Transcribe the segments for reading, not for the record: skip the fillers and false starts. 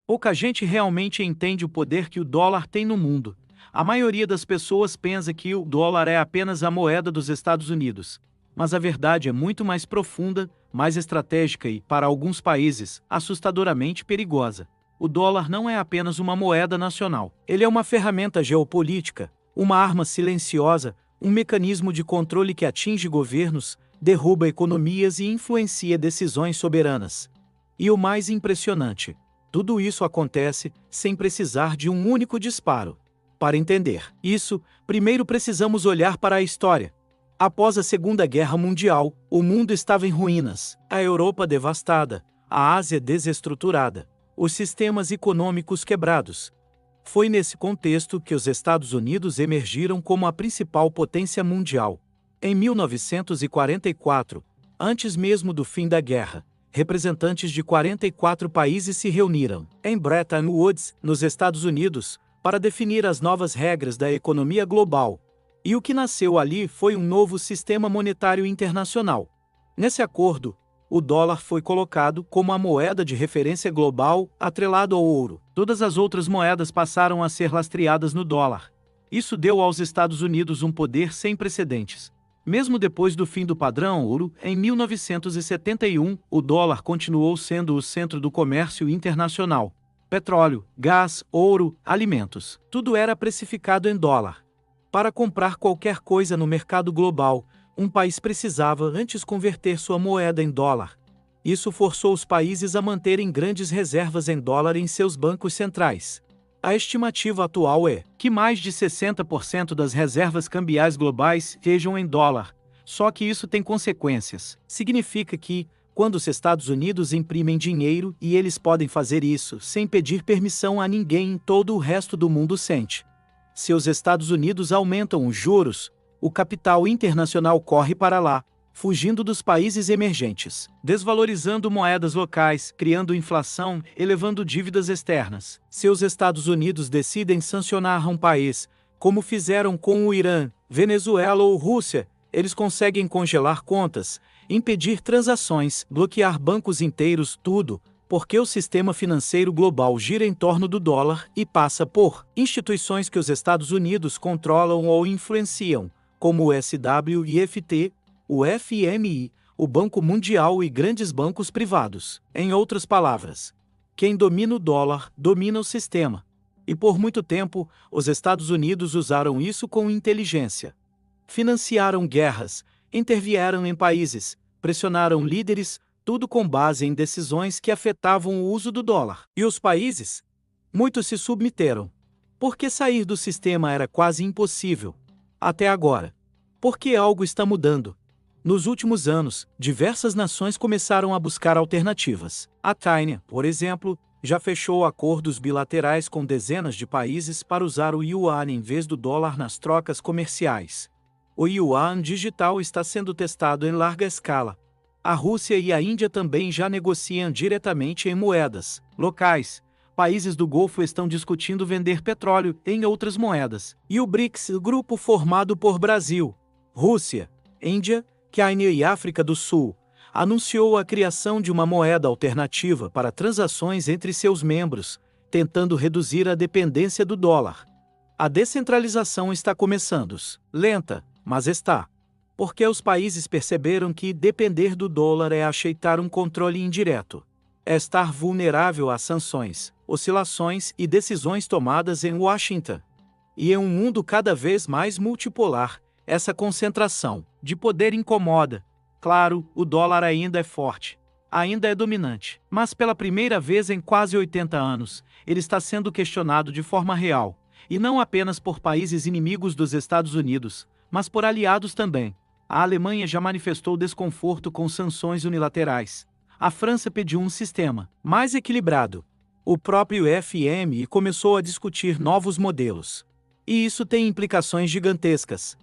Pouca gente realmente entende o poder que o dólar tem no mundo. A maioria das pessoas pensa que o dólar é apenas a moeda dos Estados Unidos. Mas a verdade é muito mais profunda, mais estratégica e, para alguns países, assustadoramente perigosa. O dólar não é apenas uma moeda nacional. Ele é uma ferramenta geopolítica, uma arma silenciosa, um mecanismo de controle que atinge governos, derruba economias e influencia decisões soberanas. E o mais impressionante, tudo isso acontece sem precisar de um único disparo. Para entender isso, primeiro precisamos olhar para a história. Após a Segunda Guerra Mundial, o mundo estava em ruínas, a Europa devastada, a Ásia desestruturada, os sistemas econômicos quebrados. Foi nesse contexto que os Estados Unidos emergiram como a principal potência mundial. Em 1944, antes mesmo do fim da guerra, representantes de 44 países se reuniram em Bretton Woods, nos Estados Unidos, para definir as novas regras da economia global. E o que nasceu ali foi um novo sistema monetário internacional. Nesse acordo, o dólar foi colocado como a moeda de referência global, atrelado ao ouro. Todas as outras moedas passaram a ser lastreadas no dólar. Isso deu aos Estados Unidos um poder sem precedentes. Mesmo depois do fim do padrão ouro, em 1971, o dólar continuou sendo o centro do comércio internacional. Petróleo, gás, ouro, alimentos, tudo era precificado em dólar. Para comprar qualquer coisa no mercado global, um país precisava antes converter sua moeda em dólar. Isso forçou os países a manterem grandes reservas em dólar em seus bancos centrais. A estimativa atual é que mais de 60% das reservas cambiais globais estejam em dólar. Só que isso tem consequências. Significa que, quando os Estados Unidos imprimem dinheiro, e eles podem fazer isso sem pedir permissão a ninguém em todo o resto do mundo sente. Se os Estados Unidos aumentam os juros, o capital internacional corre para lá, fugindo dos países emergentes, desvalorizando moedas locais, criando inflação, elevando dívidas externas. Se os Estados Unidos decidem sancionar um país, como fizeram com o Irã, Venezuela ou Rússia, eles conseguem congelar contas, impedir transações, bloquear bancos inteiros, tudo, porque o sistema financeiro global gira em torno do dólar e passa por instituições que os Estados Unidos controlam ou influenciam, como o SWIFT, o FMI, o Banco Mundial e grandes bancos privados. Em outras palavras, quem domina o dólar, domina o sistema. E por muito tempo, os Estados Unidos usaram isso com inteligência. Financiaram guerras, intervieram em países, pressionaram líderes, tudo com base em decisões que afetavam o uso do dólar. E os países? Muitos se submeteram. Porque sair do sistema era quase impossível. Até agora. Porque algo está mudando. Nos últimos anos, diversas nações começaram a buscar alternativas. A China, por exemplo, já fechou acordos bilaterais com dezenas de países para usar o yuan em vez do dólar nas trocas comerciais. O yuan digital está sendo testado em larga escala. A Rússia e a Índia também já negociam diretamente em moedas locais. Países do Golfo estão discutindo vender petróleo em outras moedas. E o BRICS, grupo formado por Brasil, Rússia, Índia, China e África do Sul, anunciou a criação de uma moeda alternativa para transações entre seus membros, tentando reduzir a dependência do dólar. A descentralização está começando, lenta, mas está. Porque os países perceberam que depender do dólar é aceitar um controle indireto. É estar vulnerável a sanções, oscilações e decisões tomadas em Washington. E em um mundo cada vez mais multipolar, essa concentração de poder incomoda. Claro, o dólar ainda é forte, ainda é dominante, mas pela primeira vez em quase 80 anos, ele está sendo questionado de forma real, e não apenas por países inimigos dos Estados Unidos, mas por aliados também. A Alemanha já manifestou desconforto com sanções unilaterais. A França pediu um sistema mais equilibrado. O próprio FMI começou a discutir novos modelos. E isso tem implicações gigantescas.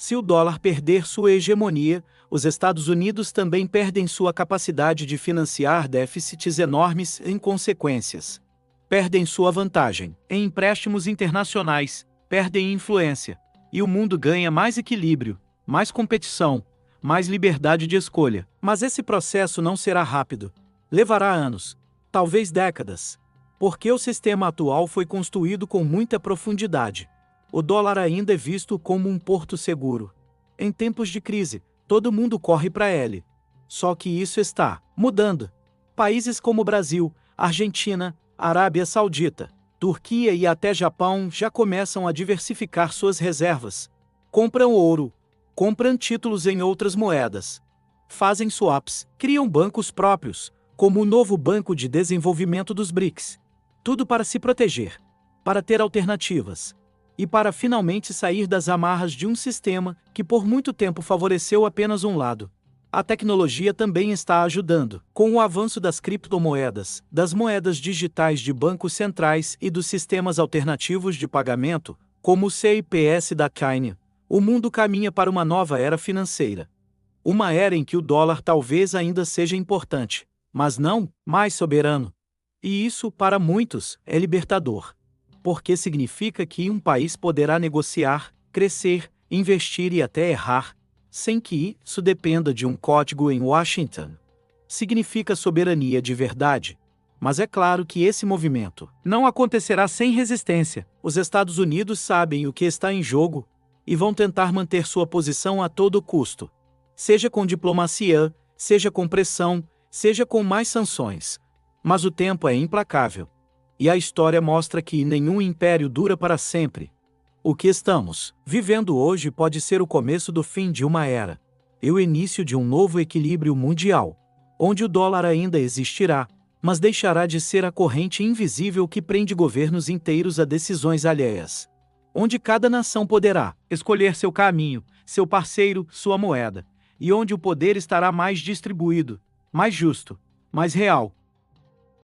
Se o dólar perder sua hegemonia, os Estados Unidos também perdem sua capacidade de financiar déficits enormes em consequências. Perdem sua vantagem em empréstimos internacionais, perdem influência. E o mundo ganha mais equilíbrio, mais competição, mais liberdade de escolha. Mas esse processo não será rápido. Levará anos, talvez décadas. Porque o sistema atual foi construído com muita profundidade. O dólar ainda é visto como um porto seguro. Em tempos de crise, todo mundo corre para ele. Só que isso está mudando. Países como Brasil, Argentina, Arábia Saudita, Turquia e até Japão já começam a diversificar suas reservas. Compram ouro, compram títulos em outras moedas, fazem swaps, criam bancos próprios, como o novo Banco de Desenvolvimento dos BRICS. Tudo para se proteger, para ter alternativas e para finalmente sair das amarras de um sistema que por muito tempo favoreceu apenas um lado. A tecnologia também está ajudando, com o avanço das criptomoedas, das moedas digitais de bancos centrais e dos sistemas alternativos de pagamento, como o CIPS da China. O mundo caminha para uma nova era financeira. Uma era em que o dólar talvez ainda seja importante, mas não mais soberano. E isso, para muitos, é libertador. Porque significa que um país poderá negociar, crescer, investir e até errar, sem que isso dependa de um código em Washington. Significa soberania de verdade. Mas é claro que esse movimento não acontecerá sem resistência. Os Estados Unidos sabem o que está em jogo e vão tentar manter sua posição a todo custo. Seja com diplomacia, seja com pressão, seja com mais sanções. Mas o tempo é implacável. E a história mostra que nenhum império dura para sempre. O que estamos vivendo hoje pode ser o começo do fim de uma era, e o início de um novo equilíbrio mundial, onde o dólar ainda existirá, mas deixará de ser a corrente invisível que prende governos inteiros a decisões alheias. Onde cada nação poderá escolher seu caminho, seu parceiro, sua moeda, e onde o poder estará mais distribuído, mais justo, mais real.